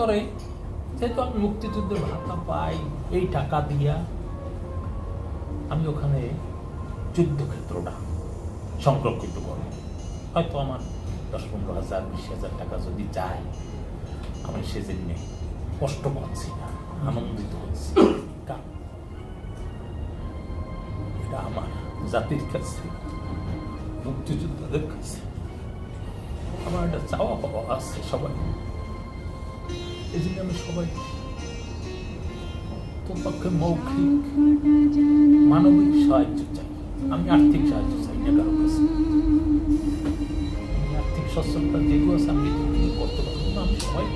করে যেহেতু আমি মুক্তিযুদ্ধের ভাতা পাই, এই টাকা দিয়া আমি ওখানে যুদ্ধক্ষেত্রটা সংরক্ষিত করব। হয়তো আমার 10-15,000 20,000 টাকা যদি যায়, আমি সেজন্য কষ্ট পাচ্ছি না, আনন্দিত হচ্ছি। কারণ এটা আমার জাতির কাছে, মুক্তিযোদ্ধাদের কাছে আমার একটা চাওয়া পাওয়া আছে সবাই। এই জন্য আমি সবাই পক্ষে মৌখিক মানবিক সাহায্য চাই। আমি আর্থিক সাহায্য চাই না কারো কাছে। আর্থিক সচ্ছলতা যেগুলো আছে আমি করতে পারবো না, আমি সবাই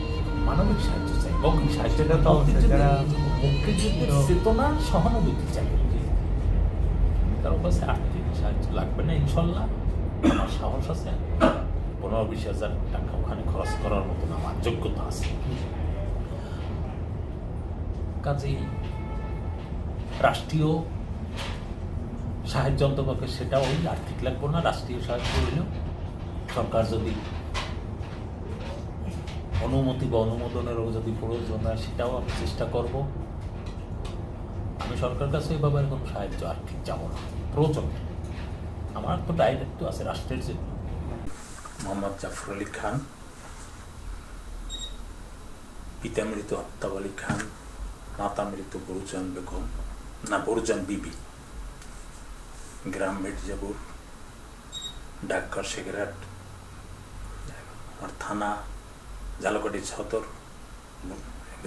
মানবিক সাহায্য চাই। মৌখিক সাহায্যটা তো মুক্তিযুদ্ধের চেতনা, সহানুভূতি চাই। কারো কাছে আর্থিক সাহায্য লাগবে না ইনশাল্লাহ। আমার সাহস আছে, 15-20,000 টাকা ওখানে খরচ করার মতন আমার যোগ্যতা আছে। কাজেই রাষ্ট্রীয় সাহায্য অন্তপক্ষে সেটা ওই আর্থিক লাগবে না। রাষ্ট্রীয় সাহায্য হইলেও সরকার যদি অনুমতি বা অনুমোদনেরও যদি প্রয়োজন হয়, সেটাও আমি চেষ্টা করব। আমি সরকার কাছে এভাবে কোনো সাহায্য আর্থিক যাবো না, প্রয়োজন। আমার তো দায়িত্ব আছে রাষ্ট্রের জন্য। মোহাম্মদ জাফর আলী খান, পিতা মৃত আফতাব আলী খান, মাতা মৃত বরুজান বেগম, না বরুজান বিবি, গ্রাম মির্জাপুর, ডাকঘর শেখেরহাট, আমার থানা ঝালকাঠি সদর,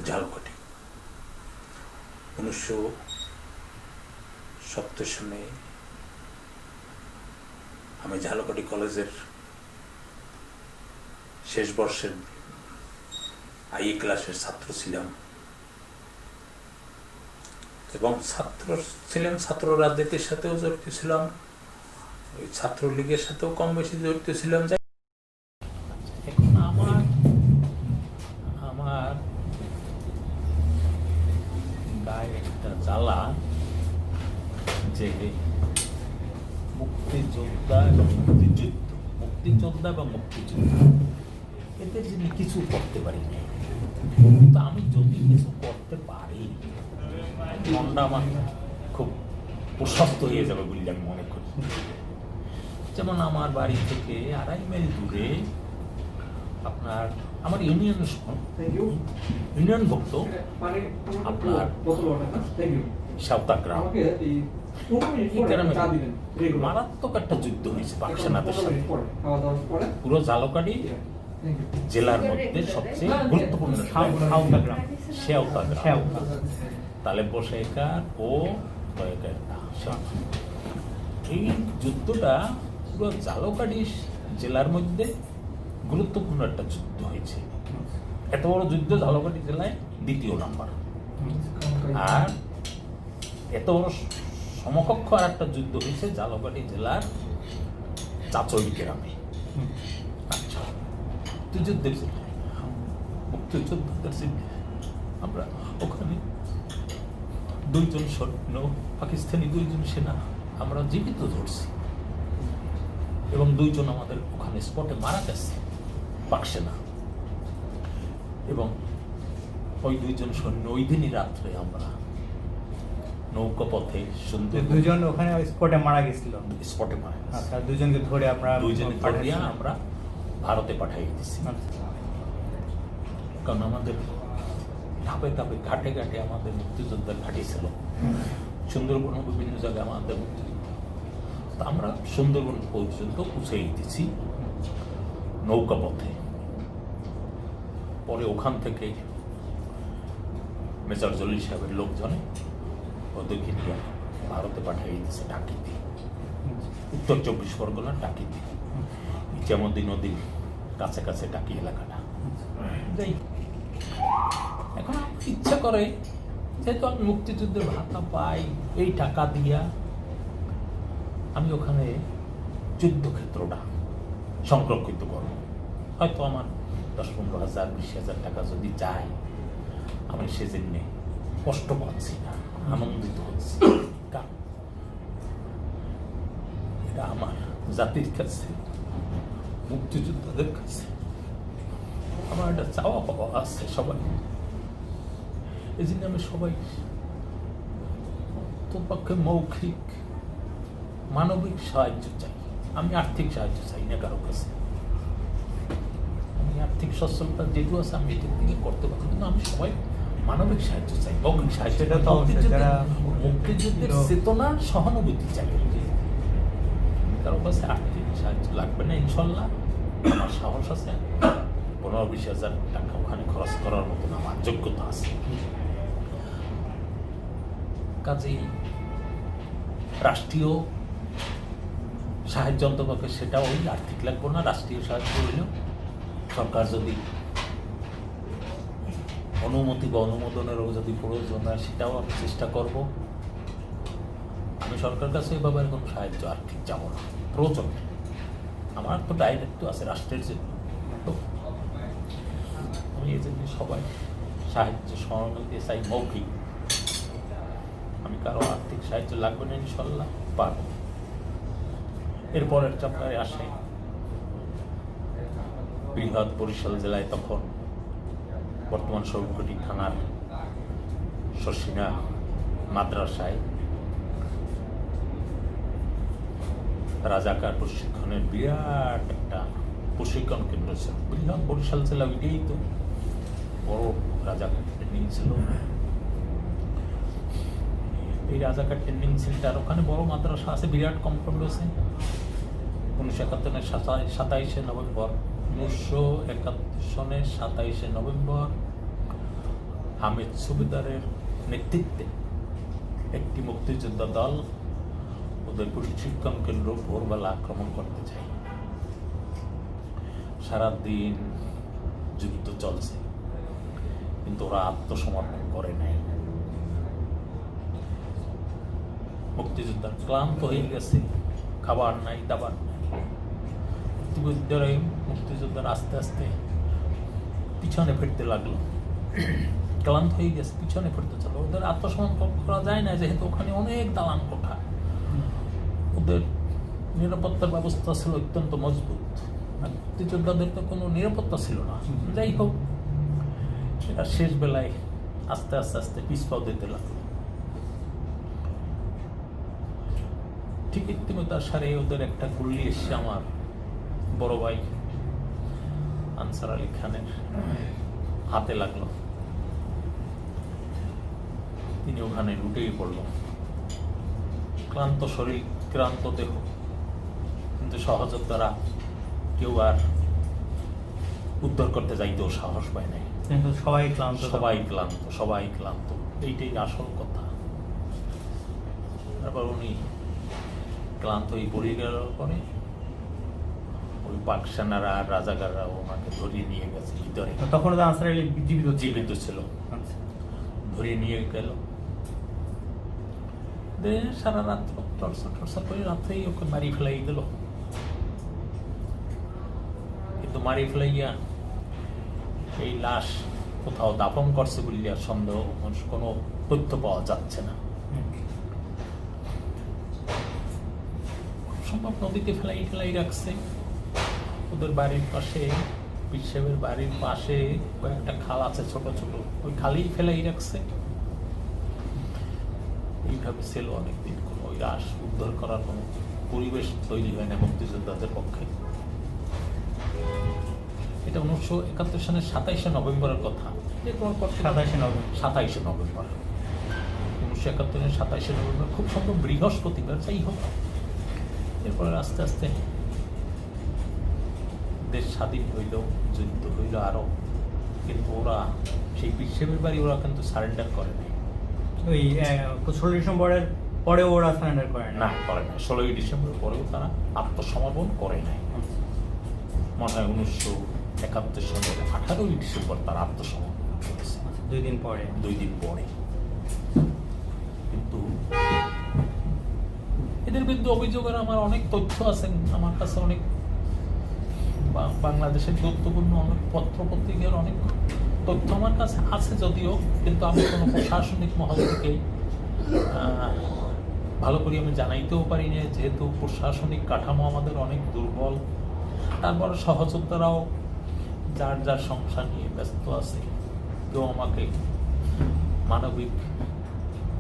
ঝালকাঠি। 1970 সালে আমি ঝালকাঠি কলেজের শেষ বর্ষের আইএ ক্লাসের ছাত্র ছিলাম এবং ছাত্র রাজনীতির সাথেও জড়িত ছিলাম, ওই ছাত্রলীগের সাথেও কম বেশি জড়িত ছিলাম। এখন আমার গায়ে একটা জ্বালা যে মুক্তিযোদ্ধা এবং মুক্তিযোদ্ধা এবং মুক্তিযুদ্ধ এদের যিনি কিছু করতে পারি, কিন্তু আমি যদি কিছু করতে পারি, মনটা আমার খুব প্রশস্ত হয়ে যাবে বলে আমি মনে করি। যেমন আমার বাড়ি থেকে 2.5 মাইল দূরে আপনার আমার ইউনিয়নভুক্ত আপনার সাঁওতা গ্রাম, এই গ্রামে মারাত্মক একটা যুদ্ধ হয়েছে পাক সেনাদের সাথে। পুরো ঝালকাঠি জেলার মধ্যে সবচেয়ে গুরুত্বপূর্ণ সাঁওতা গ্রাম, তালে বসাইকার ও এই যুদ্ধটা পুরো ঝালকাঠি জেলার মধ্যে গুরুত্বপূর্ণ একটা যুদ্ধ হয়েছে। এত বড় যুদ্ধ ঝালকাঠি জেলায় 2য় নাম্বার। আর এত বড় সমকক্ষ আর একটা যুদ্ধ হয়েছে ঝালকাঠি জেলার চাচড়ি গ্রামে। আচ্ছা, মুক্তিযুদ্ধের জন্য আমরা ওখানে 2 জন সৈন্য, পাকিস্তানি 2 জন সেনা আমরা জীবিত ধরছি এবং 2 জন আমাদের ওখানে স্পটে মারা গেছে পাক সেনা। এবং ওই 2 জন সৈন্য ওই দিনই রাত্রে আমরা নৌকা পথে সুন্দর 2 জন ওখানে স্পটে মারা গেছিল। স্পটে মারা গেছে। আচ্ছা, 2 জনকে ধরে আমরা ভারতে পাঠিয়ে দিয়েছি। কারণ আমাদের ধাপে ধাপে ঘাটে ঘাটে আমাদের মুক্তিযোদ্ধার ঘাঁটি ছিল। সুন্দরবন বিভিন্ন জায়গায় আমাদের মুক্তিযোদ্ধা, আমরা সুন্দরবন পর্যন্ত পৌঁছে দিয়েছি নৌকা পথে। পরে ওখান থেকে মেজর জলিল সাহেবের লোকজনে ওদেরকে নিয়ে ভারতে পাঠিয়ে দিয়েছে টাকিতে, উত্তর 24 পরগনার টাকিতে, ইচ্ছামতি নদীর কাছাকাছি টাকি এলাকাটা। এখন ইচ্ছা করে যেহেতু আমি মুক্তিযুদ্ধের ভাতা পাই, এই টাকা দিয়া আমি ওখানে যুদ্ধক্ষেত্রটা সংরক্ষিত করব। হয়তো আমার 10-15,000 20,000 টাকা যদি যায়, আমি সেজন্য কষ্ট পাচ্ছি না, আনন্দিত হচ্ছি। কারণ এটা আমার জাতির কাছে, মুক্তিযোদ্ধাদের কাছে আমার একটা চাওয়া পাওয়া আছে সবাই, এই জন্য আমি সবাই তোর পক্ষে মৌখিক মানবিক সাহায্য চাই। আমি আর্থিক সাহায্য চাই না কারো কাছে। আমি আর্থিক সচ্ছলতা যেটু আছে আমি এটার থেকে করতে পারবো, কিন্তু আমি সবাই মানবিক সাহায্য চাই, মৌখিক সাহায্য। সেটা তো মুক্তিযুদ্ধের চেতনা, সহানুভূতি চাই। কারো কাছে আর্থিক সাহায্য লাগবে না ইনশাল্লাহ। আমার সাহস আছে, 15-20 হাজার টাকা ওখানে খরচ করার মতন আমার যোগ্যতা আছে। কাজেই রাষ্ট্রীয় সাহায্য অন্তপক্ষে সেটাও ওই আর্থিক লাগবে না। রাষ্ট্রীয় সাহায্য হইলেও সরকার যদি অনুমতি বা অনুমোদনেরও যদি প্রয়োজন হয় সেটাও আমি চেষ্টা করব। আমি সরকার কাছে এভাবে কোনো সাহায্য আর্থিক যাবো না, প্রয়োজন নেই। আমার তো দায়িত্ব আছে রাষ্ট্রের জন্য। তো আমি এই জন্য সবাই সাহায্য সহানুভূতি চাই, মৌখিক। আমি কারো আর্থিক সাহায্য লাগবে না ইনশাল্লাহ, পারবো। এরপরের চাপটায় আসে বৃহৎ বরিশাল জেলায় তখন বর্তমান সরকারি থানার শর্ষিনা মাদ্রাসায় রাজাকার প্রশিক্ষণের বিরাট একটা প্রশিক্ষণ কেন্দ্র ছিল। বৃহৎ বরিশাল জেলা ওইটাই তো বড় রাজাকার ট্রেনিং ছিল। এই রাজাকার ট্রেনিং সেন্টার, ওখানে বড় মাদ্রাসা আছে, বিরাট কমপ্লেক্স আছে। 1971 সালের 27শে নভেম্বর 1971 সনের 27শে নভেম্বর হামিদ সুবেদারের নেতৃত্বে একটি মুক্তিযোদ্ধা দল ওদের প্রশিক্ষণ কেন্দ্র ভোরবেলা আক্রমণ করতে চায়। সারাদিন যুদ্ধ চলছে, কিন্তু ওরা আত্মসমর্পণ করে নাই। মুক্তিযোদ্ধার ক্লান্ত হয়ে গেছে, খাবার নাই, দাবার নাই। মুক্তিযোদ্ধার আস্তে আস্তে পিছনে ফিরতে লাগলো, ক্লান্ত হয়ে গেছে, পিছনে ফিরতে চলো। ওদের আত্মসমর্পণ করা যায় না, যেহেতু ওখানে অনেক দালান কোঠা। ওদের নিরাপত্তার ব্যবস্থা ছিল অত্যন্ত মজবুত, মুক্তিযোদ্ধাদের তো কোনো নিরাপত্তা ছিল না। যাই হোক, সেটা শেষ বেলায় আস্তে আস্তে আস্তে পিছপাও দিতে লাগলো। ঠিক ইতিমধ্যে সারে ওদের একটা গুলি এসছে আমার বড় ভাই আনসার আলী খানের হাতে লাগলো। তিনি ওখানে লুটেই পড়ল, ক্লান্ত শরীর, ক্লান্ত দেহ, কিন্তু সহযোদ্ধারা কেউ আর উদ্ধার করতে যাইতেও সাহস পায় নাই। কিন্তু সবাই ক্লান্ত, সবাই ক্লান্ত। এইটাই আসল কথা। তারপর উনি ক্লান্ত হয়ে পড়ে গেল পরে ওই পাক সেনারা আর রাজাকাররা ওনাকে ধরিয়ে নিয়ে গেছে ভিতরে। তখন তো আনসার আলী জীবিত ছিল। ধরিয়ে নিয়ে গেল, সারা রাত টর্চার করে রাত্রেই ওকে মারি ফেলাই দিল। কিন্তু মারি ফেলাইয়া এই লাশ কোথাও দাফন করছে বলিয়া সন্দেহ, কোনো তথ্য পাওয়া যাচ্ছে না। সম্ভব নদীতে ফেলাই রাখছে। ওদের বাড়ির পাশে, পিসেবের বাড়ির পাশে কয়েকটা খাল আছে ছোট ছোট, ওই খালেই ফেলাই রাখছে। এইভাবে ছিল অনেকদিন। কোনো ওই লাশ উদ্ধার করার কোনো পরিবেশ তৈরি হয় না মুক্তিযোদ্ধাদের পক্ষে। এটা 1971 সালের 27শে নভেম্বরের কথা। 27শে নভেম্বর 1971 27শে নভেম্বর, খুব সম্ভব বৃহস্পতিবার। যাই হোক, এরপরে আস্তে আস্তে দেশ স্বাধীন হইল, যুদ্ধ হইল আরো। কিন্তু ওরা সেই পিসেবের বাড়ি ওরা কিন্তু সারেন্ডার করে নাই। ওই 16 ডিসেম্বরের পরেও ওরা সারেন্ডার করে না, করে নাই। 16ই ডিসেম্বরের পরেও তারা আত্মসমর্পণ করে নাই। মনে হয় 1971 সালের 18ই ডিসেম্বর তারা আত্মসমর্পণ করেছে, 2 দিন পরে। কিন্তু এদের বিরুদ্ধে অভিযোগের আমার অনেক তথ্য আছে। আমার কাছে অনেক বাংলাদেশের গুরুত্বপূর্ণ অনেক পত্র পত্রিকার অনেক তথ্য আমার কাছে আছে যদিও, কিন্তু আমি কোনো প্রশাসনিক মহল থেকে ভালো করে আমি জানাইতেও পারি না, যেহেতু প্রশাসনিক কাঠামো আমাদের অনেক দুর্বল। তারপর সহযোদ্ধারাও যার যার সংসার নিয়ে ব্যস্ত আছে, কেউ আমাকে মানবিক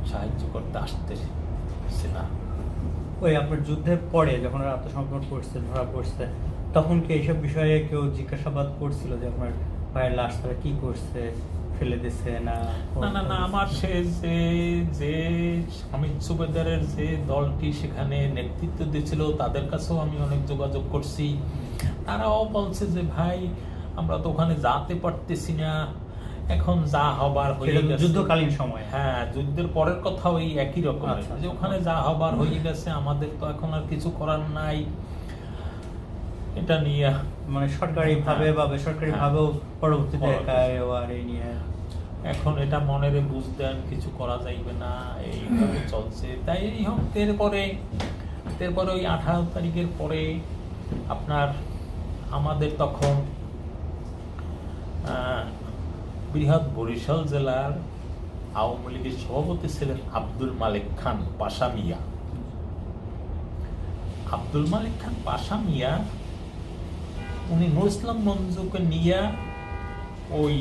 সাহায্য করতে আসতেছে না। ওই আপনার যুদ্ধের পরে যখন আত্মসমর্পণ করছে, ধরা পড়ছে, তখন কি এইসব বিষয়ে কেউ জিজ্ঞাসাবাদ করছিল যে আপনার ভাইয়ের লাশ তারা কি করছে, ফেলে দিছে না? না না না, আমার সে যে যে হামিদ সুবেদারের যে দলটি সেখানে নেতৃত্ব দিয়েছিল তাদের কাছেও আমি অনেক যোগাযোগ করছি। তারাও বলছে যে ভাই আমরা তো ওখানে যেতে পারতেছি না, এখন যা হবার হয়ে গেছে। যুদ্ধকালীন সময়? হ্যাঁ, যুদ্ধের পরের কথা ওই একই রকম, আচ্ছা। যে ওখানে যা হবার হয়ে গেছে, আমাদের তো এখন আর কিছু করার নাই। এটা নিয়ে মানে সরকারি ভাবে বা বেসরকারি ভাবেও পরবর্তীতে আর এই নিয়ে এখন এটা মনের বুঝ দেন, কিছু করা যাইবে না, এইভাবে চলছে। তাই এই হোক, এরপরে ওই 18 তারিখের পরে আপনার আমাদের তখন বৃহৎ বরিশাল জেলার আওয়ামী লীগের সভাপতি ছিলেন আব্দুল মালিক খান পাশা মিয়া। আব্দুল মালিক খান পাশা মিয়া উনি নুর ইসলাম মঞ্জুকে নিয়ে ওই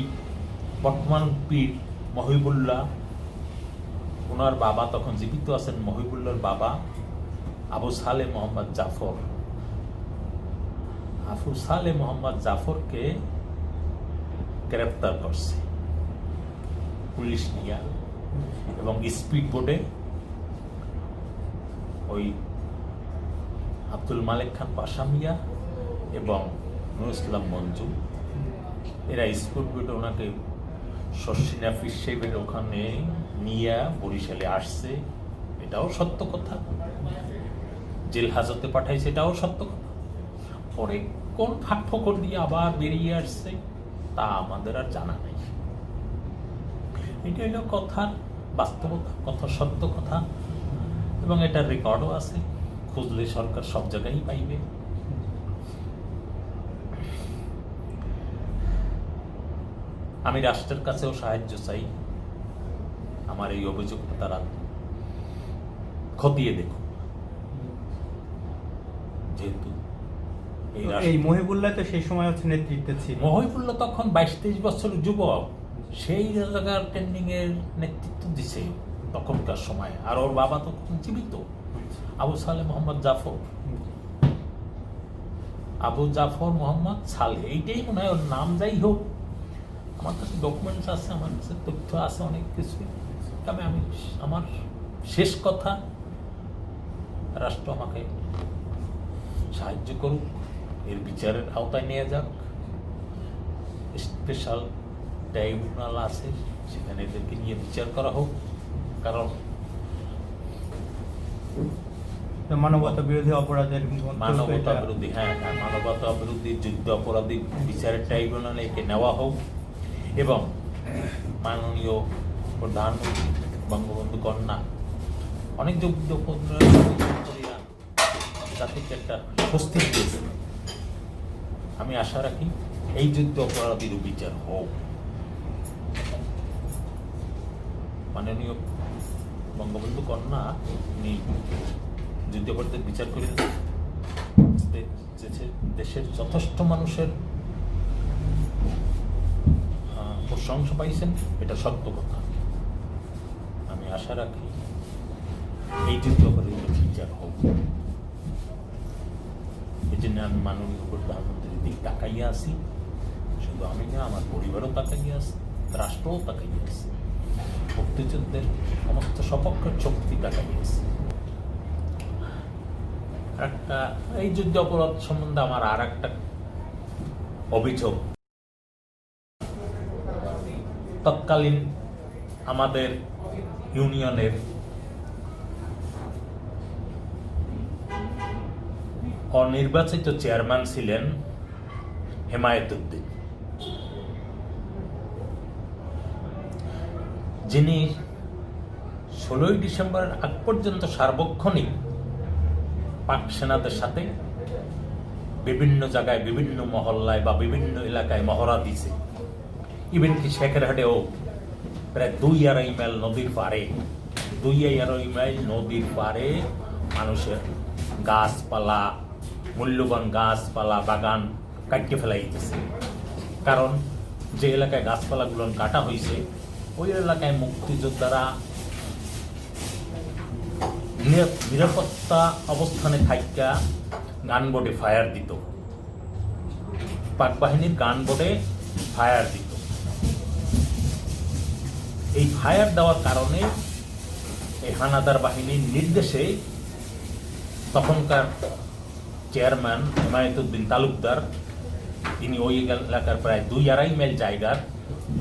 বর্তমান পীর মহিবুল্লাহ, ওনার বাবা তখন জীবিত আছেন, মহিবুল্লাহর বাবা আবু সালে মোহাম্মদ জাফর, আবু সালে মোহাম্মদ জাফরকে গ্রেপ্তার করছে পুলিশ নিয়ে, এবং স্পিড বোর্ডে ওই আব্দুল মালিক খান পাশা মিয়া এবং নুর ইসলাম মঞ্জু, এরা স্পিড বোর্ডে ওনাকে শর্ষিনা ফিস সাহেবের ওখানে নিয়ে বরিশালে আসছে, এটাও সত্য কথা। জেল হাজতে পাঠাইছে, এটাও সত্য কথা। পরে কোন ফাঁক ফোকর দিয়ে আবার বেরিয়ে আসছে তা আমাদের আর জানা নাই। এটা হলো কথার বাস্তবতা, কথা সত্য কথা, এবং এটার রেকর্ডও আছে, খুঁজলে সরকার সব জায়গায় পাইবে। আমি রাষ্ট্রের কাছেও সাহায্য চাই, আমার এই অভিযোগটা তারা খতিয়ে দেখুন, যেহেতু এই মহিবুল্লাহ তো সেই সময় হচ্ছে নেতৃত্বে ছিল। মহিবুল্লাহ তখন 22-23 বছরের যুবক, সেই জায়গার ট্রেন্ডিং এর নেতৃত্ব দিছে তখনকার সময়, আর ওর বাবা তখন জীবিত, আবু সালে মোহাম্মদ জাফর, আবু জাফর মোহাম্মদ সালে, এইটাই মনে হয় ওর নাম। যাই হোক, আমার কাছে ডকুমেন্টস আছে, আমার কাছে তথ্য আছে অনেক কিছু। তবে আমি আমার শেষ কথা, রাষ্ট্র আমাকে সাহায্য করুক, এর বিচারের আওতায় নিয়ে যাক। স্পেশাল ট্রাইব্যুনাল আছে, সেখানে এদেরকে নিয়ে বিচার করা হোক, কারণ মানবতা বিরোধী অপরাধের মানবতা বিরোধী, হ্যাঁ, মানবতা বিরোধী যুদ্ধ অপরাধী বিচারের ট্রাইব্যুনালে একে নেওয়া হোক, এবং মাননীয় প্রধানমন্ত্রী বঙ্গবন্ধু কন্যা অনেক যুদ্ধ জাতিকে একটা স্বস্তি দিয়েছে। আমি আশা রাখি এই যুদ্ধ অপরাধীর বিচার হোক। মাননীয় বঙ্গবন্ধু কন্যা উনি যুদ্ধ অপরাধীর বিচার করে দেশের যথেষ্ট মানুষের প্রশংসা পাইছেন, এটা সত্য কথা। আমি আশা রাখি এই যুদ্ধ অপরাধীর বিচার হোক। এই জন্য আমি মাননীয় প্রধানমন্ত্রীর দিক তাকাইয়া আছি, শুধু আমি না, আমার পরিবারও তাকাইয়া আছে, রাষ্ট্রও তাকাইয়া আছে, মুক্তিযুদ্ধের সমস্ত সপক্ষের শক্তি তাকাইয়া আছে। একটা এই যুদ্ধ অপরাধ সম্বন্ধে আমার আর একটা অভিযোগ, তৎকালীন আমাদের ইউনিয়নের অনির্বাচিত চেয়ারম্যান ছিলেন হেমায়েতুদ্দিন, যিনি 16ই ডিসেম্বরের আগ পর্যন্ত সার্বক্ষণিক পাক সেনাদের সাথে বিভিন্ন জায়গায়, বিভিন্ন মহল্লায় বা বিভিন্ন এলাকায় মহড়া দিছে। ইভেন কি শেখেরহাটেও প্রায় 2-2.5 মাইল নদীর পাড়ে, 2-2.5 মাইল নদীর পাড়ে মানুষের গাছপালা, মূল্যবান গাছপালা, বাগান কাটিয়ে ফেলাই দিতেছে। কারণ যে এলাকায় গাছপালাগুলো কাটা হয়েছে ওই এলাকায় মুক্তিযোদ্ধারা নিরাপত্তা অবস্থানে থাইকা গানবোটে ফায়ার দিত, পাক বাহিনীর গানবোটে ফায়ার দিত। এই ফায়ার দেওয়ার কারণে এই হানাদার বাহিনীর নির্দেশে তখনকার চেয়ারম্যান হেমায়েতুদ্দিন তালুকদার তিনি ওই এলাকার প্রায় 2-2.5 মাইল জায়গার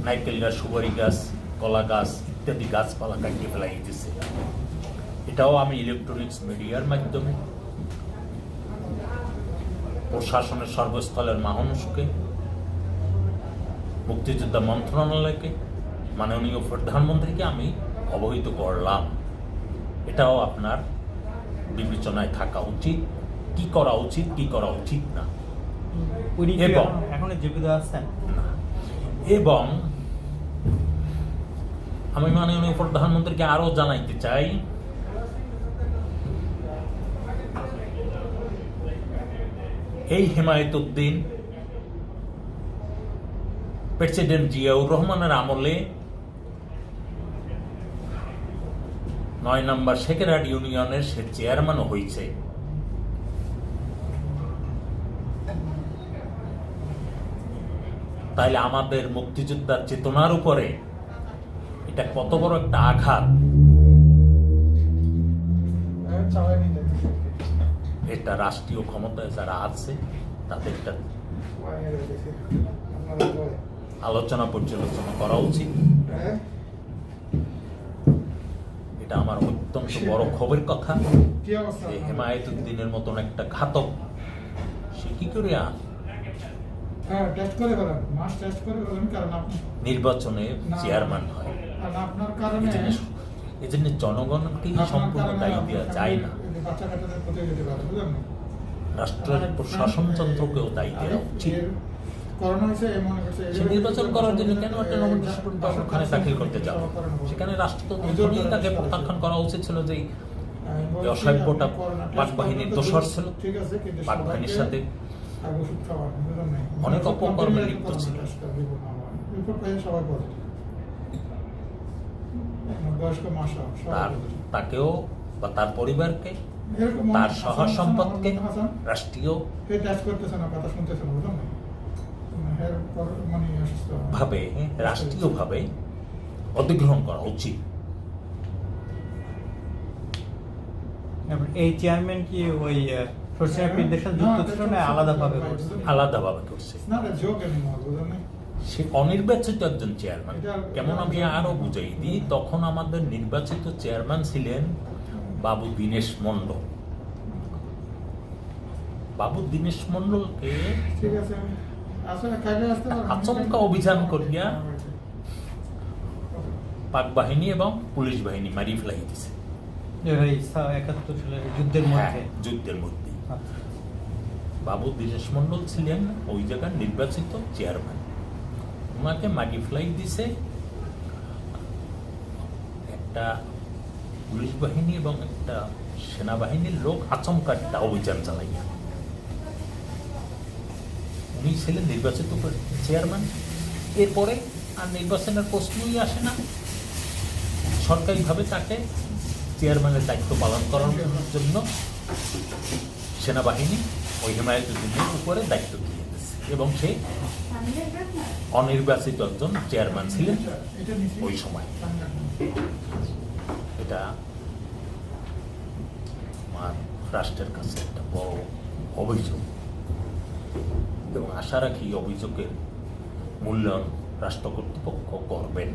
নারকেল গাছ, সুপারি গাছ, কলা গাছ ইত্যাদি গাছপালা কাটিয়ে ফেলাই দিয়েছে। এটাও আমি ইলেকট্রনিক্স মিডিয়ার মাধ্যমে প্রশাসনের সর্বস্থলের মানুষকে, মুক্তিযোদ্ধা মন্ত্রণালয়কে, মাননীয় প্রধানমন্ত্রীকে আমি অবহিত করলাম। এটাও আপনার বিবেচনায় থাকা উচিত, কি করা উচিত কি করা উচিত না। উনি কি এবং এখনো জীবিত আছেন? না, এবং আমি মাননীয় প্রধানমন্ত্রীকে আরো জানাইতে চাই, এই হেমায়েতুদ্দিন প্রেসিডেন্ট জিয়াউর রহমানের আমলে 9 নম্বর সেকেরাট ইউনিয়নের সে চেয়ারম্যানও হয়েছে। তাইলে আমাদের মুক্তিযোদ্ধার চেতনার উপরে এটা কত বড় একটা আঘাত। এটা রাষ্ট্রীয় ক্ষমতায় যারা আছে তাদেরটা আলোচনা পর্যালোচনা করা উচিত। এটা আমার অত্যন্ত বড় খবরের কথা যে হেমায়েতুদ্দিনের মতন একটা ঘাতক সে কি করে নির্বাচনে চেয়ারম্যান হয়। এই জন্য জনগণকে সম্পূর্ণ দায়ী দেওয়া যায় না, রাষ্ট্রের প্রশাসনতন্ত্রকেও দায়ী দেওয়া উচিত। সে নির্বাচন করার জন্য কেন একটা নমিনেশন ওখানে দাখিল করতে যাবে? সেখানে রাষ্ট্রতন্ত্র নিয়ে তাকে প্রত্যাখ্যান করা উচিত ছিল যে এই অসভ্যটা পাক বাহিনীর দোষর ছিল, পাক বাহিনীর সাথে অনেক অপকর্মে লিপ্ত ছিল। তাকেও বা তার পরিবারকে, তার সহ সম্পদকে রাষ্ট্রীয় ভাবে রাষ্ট্রীয়ভাবে অধিগ্রহণ করা উচিত। এই চেয়ারম্যান কি ওই আলাদাভাবে করছে? সে অনির্বাচিত একজন চেয়ারম্যান। কেমন আমি আরো বুঝাই দিই, তখন আমাদের নির্বাচিত চেয়ারম্যান ছিলেন বাবু দীনেশ মন্ডল। বাবু দীনেশ মন্ডলকে আচমকা অভিযান করিয়া পাক বাহিনী এবং পুলিশ বাহিনী মারি ফেলাই দিছে 71 সালের যুদ্ধের মধ্যে। বাবু দীনেশ মন্ডল ছিলেন ওই জায়গার নির্বাচিত চেয়ারম্যান, ওনাকে মারি ফেলাই দিছে একটা পুলিশ বাহিনী এবং একটা সেনাবাহিনীর লোক আচমকা একটা অভিযান চালাইয়া। উনি ছিলেন নির্বাচিত চেয়ারম্যান, এরপরে আর নির্বাচনের প্রশ্নই আসে না। সরকারিভাবে তাকে চেয়ারম্যানের দায়িত্ব পালন করার জন্য সেনাবাহিনী ওই হেমায়েতুদ্দিনের উপরে দায়িত্ব দিয়ে দিয়েছে এবং সে অনির্বাচিত একজন চেয়ারম্যান ছিলেন ওই সময়। এটা আমার রাষ্ট্রের কাছে একটা বড় অভিযোগ এবং আশা রাখি অভিযোগের মূল্যায়ন রাষ্ট্র কর্তৃপক্ষ করবেন।